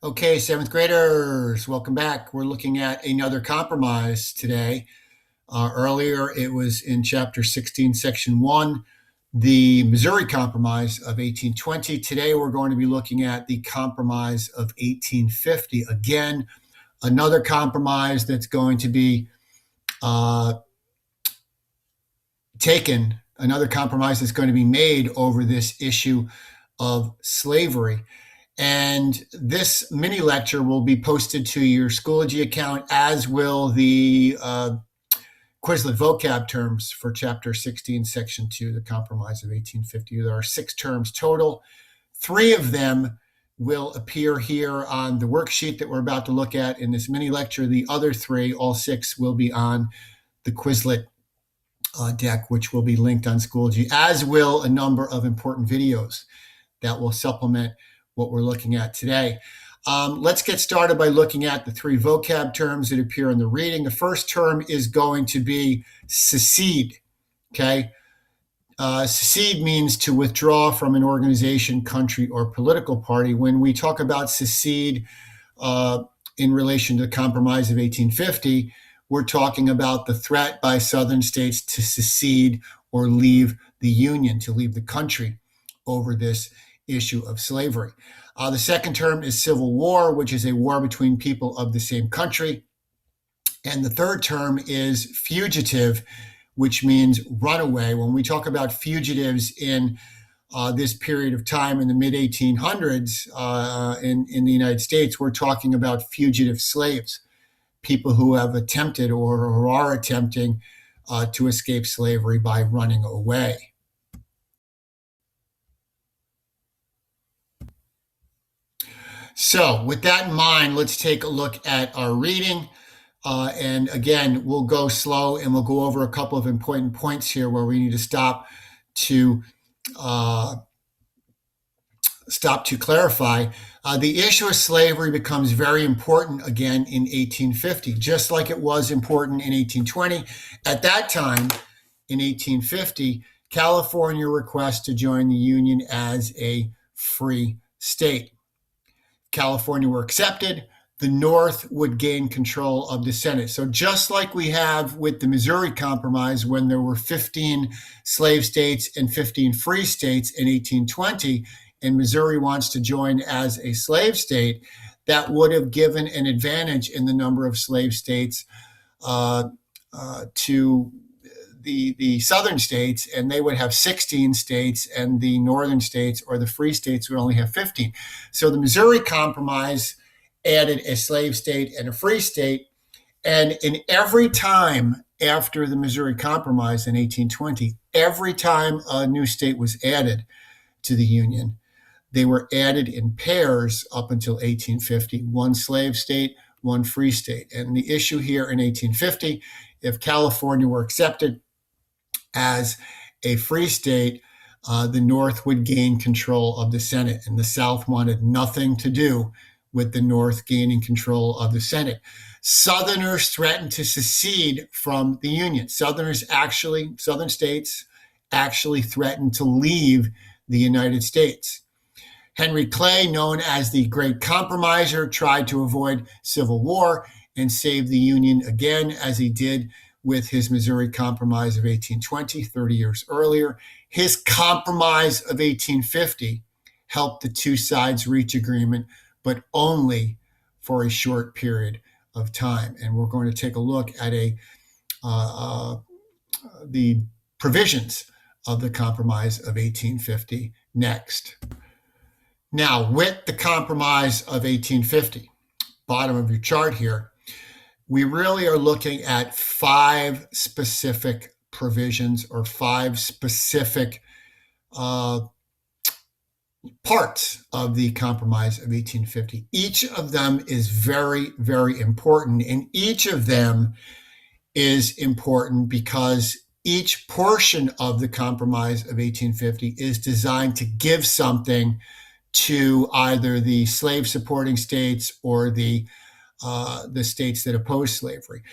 Okay, seventh graders, welcome back. We're looking at another compromise today. Earlier, it was in chapter 16, section 1, the Missouri Compromise of 1820. Today, we're going to be looking at the Compromise of 1850. Again, another compromise that's going to be uh, another compromise that's going to be made over this issue of slavery. And this mini lecture will be posted to your Schoology account, as will the Quizlet vocab terms for Chapter 16, Section 2, the Compromise of 1850. There are 6 terms total. 3 of them will appear here on the worksheet that we're about to look at in this mini lecture. The other 3, all 6, will be on the Quizlet deck, which will be linked on Schoology, as will a number of important videos that will supplement what we're looking at today. Let's get started by looking at the 3 vocab terms that appear in the reading. The first term is going to be secede. Okay, secede means to withdraw from an organization, country, or political party. When we talk about secede in relation to the Compromise of 1850, we're talking about the threat by Southern states to secede or leave the Union, to leave the country over this issue of slavery. The second term is civil war, which is a war between people of the same country. And the third term is fugitive, which means runaway. When we talk about fugitives in this period of time in the mid-1800s in the United States, we're talking about fugitive slaves, people who have attempted or are attempting to escape slavery by running away. So with that in mind, let's take a look at our reading. And again, we'll go slow and we'll go over a couple of important points here where we need to stop to clarify. The issue of slavery becomes very important again in 1850, just like it was important in 1820. At that time, in 1850, California requests to join the Union as a free state. California were accepted, the North would gain control of the Senate. So just like we have with the Missouri Compromise, when there were 15 slave states and 15 free states in 1820, and Missouri wants to join as a slave state, that would have given an advantage in the number of slave states to the southern states, and they would have 16 states, and the northern states or the free states would only have 15. So the Missouri Compromise added a slave state and a free state, and in every time after the Missouri Compromise in 1820, every time a new state was added to the Union, they were added in pairs up until 1850, one slave state, one free state. And the issue here in 1850, if California were accepted as a free state, the North would gain control of the Senate, and the South wanted nothing to do with the North gaining control of the Senate. Southerners threatened to secede from the Union. Southern states actually threatened to leave the United States. Henry Clay, known as the Great Compromiser, tried to avoid civil war and save the Union again, as he did with his Missouri Compromise of 1820, 30 years earlier. His Compromise of 1850 helped the two sides reach agreement, but only for a short period of time. And we're going to take a look at the provisions of the Compromise of 1850 next. Now, with the Compromise of 1850, bottom of your chart here, we really are looking at 5 specific provisions or 5 specific parts of the Compromise of 1850. Each of them is very, very important, and each of them is important because each portion of the Compromise of 1850 is designed to give something to either the slave-supporting states or the states that oppose slavery.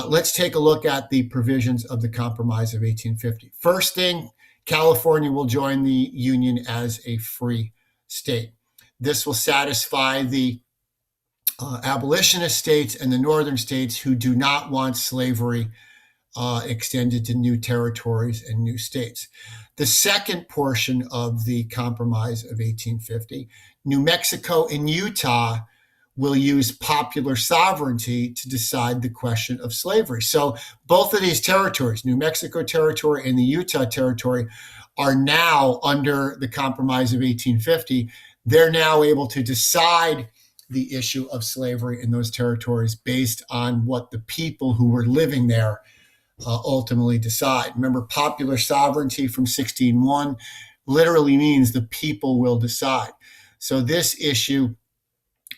Let's take a look at the provisions of the Compromise of 1850. First thing, California will join the Union as a free state. This will satisfy the abolitionist states and the northern states who do not want slavery extended to new territories and new states. The second portion of the Compromise of 1850, New Mexico and Utah will use popular sovereignty to decide the question of slavery. So both of these territories, New Mexico territory and the Utah territory, are now under the Compromise of 1850. They're now able to decide the issue of slavery in those territories based on what the people who were living there ultimately decide. Remember, popular sovereignty from 1601 literally means the people will decide. So this issue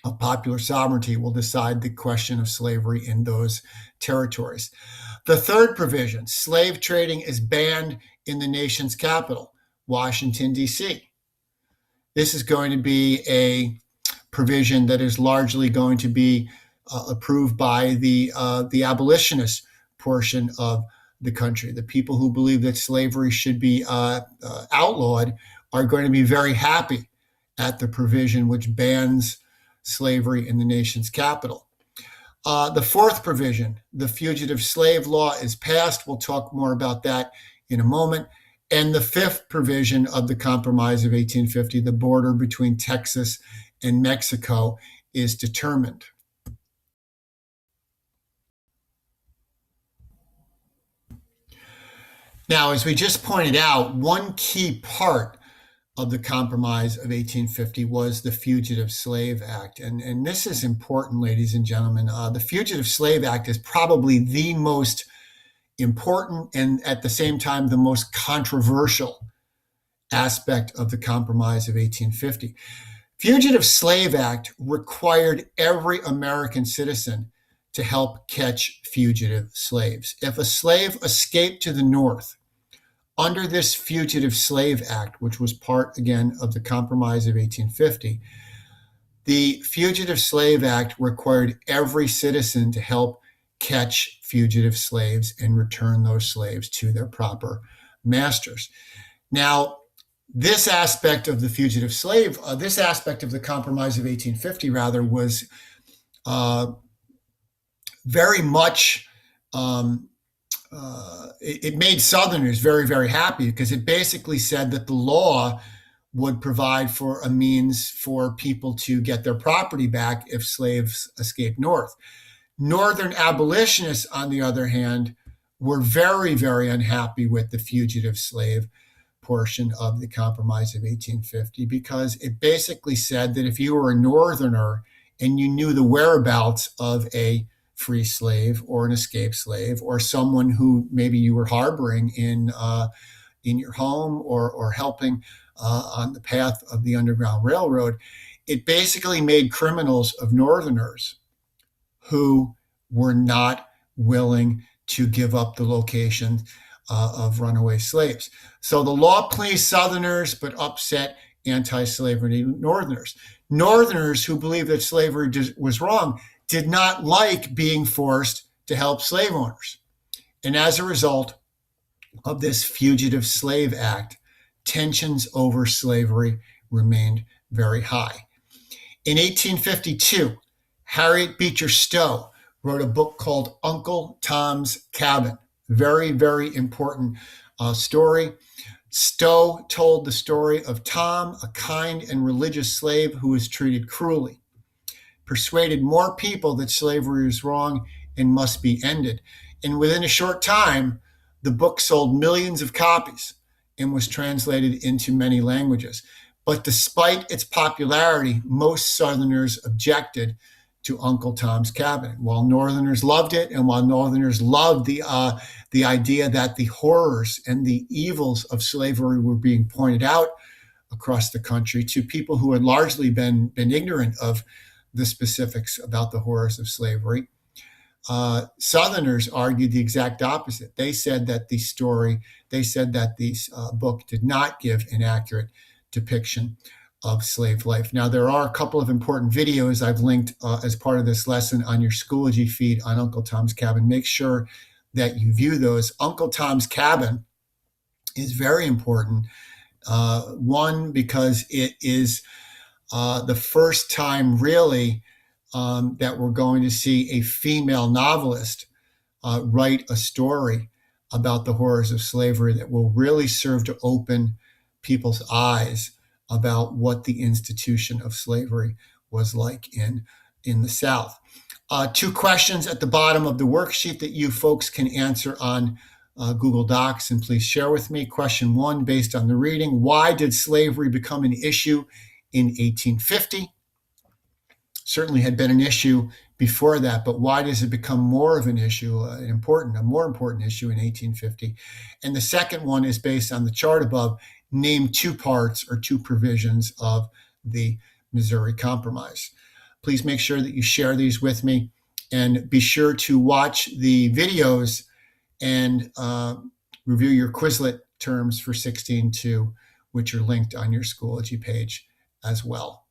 of popular sovereignty will decide the question of slavery in those territories. The third provision, slave trading is banned in the nation's capital, Washington, D.C. This is going to be a provision that is largely going to be approved by the abolitionist portion of the country. The people who believe that slavery should be outlawed are going to be very happy at the provision which bans slavery in the nation's capital. The fourth provision, the Fugitive Slave Law, is passed. We'll talk more about that in a moment. And the fifth provision of the Compromise of 1850, the border between Texas and Mexico, is determined. Now, as we just pointed out, one key part of the Compromise of 1850 was the Fugitive Slave Act. And this is important, ladies and gentlemen. The Fugitive Slave Act is probably the most important and at the same time the most controversial aspect of the Compromise of 1850. Fugitive Slave Act required every American citizen to help catch fugitive slaves. If a slave escaped to the North, under this Fugitive Slave Act, which was part, again, of the Compromise of 1850, the Fugitive Slave Act required every citizen to help catch fugitive slaves and return those slaves to their proper masters. Now, this aspect of the fugitive slave, this aspect of the Compromise of 1850, rather, was very much it made Southerners very, very happy because it basically said that the law would provide for a means for people to get their property back if slaves escaped north. Northern abolitionists, on the other hand, were very, very unhappy with the fugitive slave portion of the Compromise of 1850 because it basically said that if you were a Northerner and you knew the whereabouts of a free slave or an escaped slave or someone who maybe you were harboring in your home or helping on the path of the Underground Railroad, it basically made criminals of Northerners who were not willing to give up the location of runaway slaves. So the law pleased Southerners but upset anti-slavery Northerners. Northerners who believed that slavery was wrong did not like being forced to help slave owners. And as a result of this Fugitive Slave Act, tensions over slavery remained very high. In 1852, Harriet Beecher Stowe wrote a book called Uncle Tom's Cabin. Very, very important story. Stowe told the story of Tom, a kind and religious slave who was treated cruelly, persuaded more people that slavery was wrong and must be ended. And within a short time, the book sold millions of copies and was translated into many languages. But despite its popularity, most Southerners objected to Uncle Tom's Cabin, while Northerners loved it, and while Northerners loved the idea that the horrors and the evils of slavery were being pointed out across the country to people who had largely been ignorant of the specifics about the horrors of slavery. Southerners argued the exact opposite. They said that the book did not give an accurate depiction of slave life. Now, there are a couple of important videos I've linked as part of this lesson on your Schoology feed on Uncle Tom's Cabin. Make sure that you view those. Uncle Tom's Cabin is very important. One, because it is the first time really that we're going to see a female novelist write a story about the horrors of slavery that will really serve to open people's eyes about what the institution of slavery was like in the South. Two questions at the bottom of the worksheet that you folks can answer on Google Docs, and please share with me. Question one, based on the reading: why did slavery become an issue in 1850? Certainly had been an issue before that, but why does it become more of an issue, a more important issue in 1850? And the second one is based on the chart above. Name two parts or two provisions of the Missouri Compromise. Please make sure that you share these with me, and be sure to watch the videos and review your Quizlet terms for 16-2, which are linked on your Schoology page as well.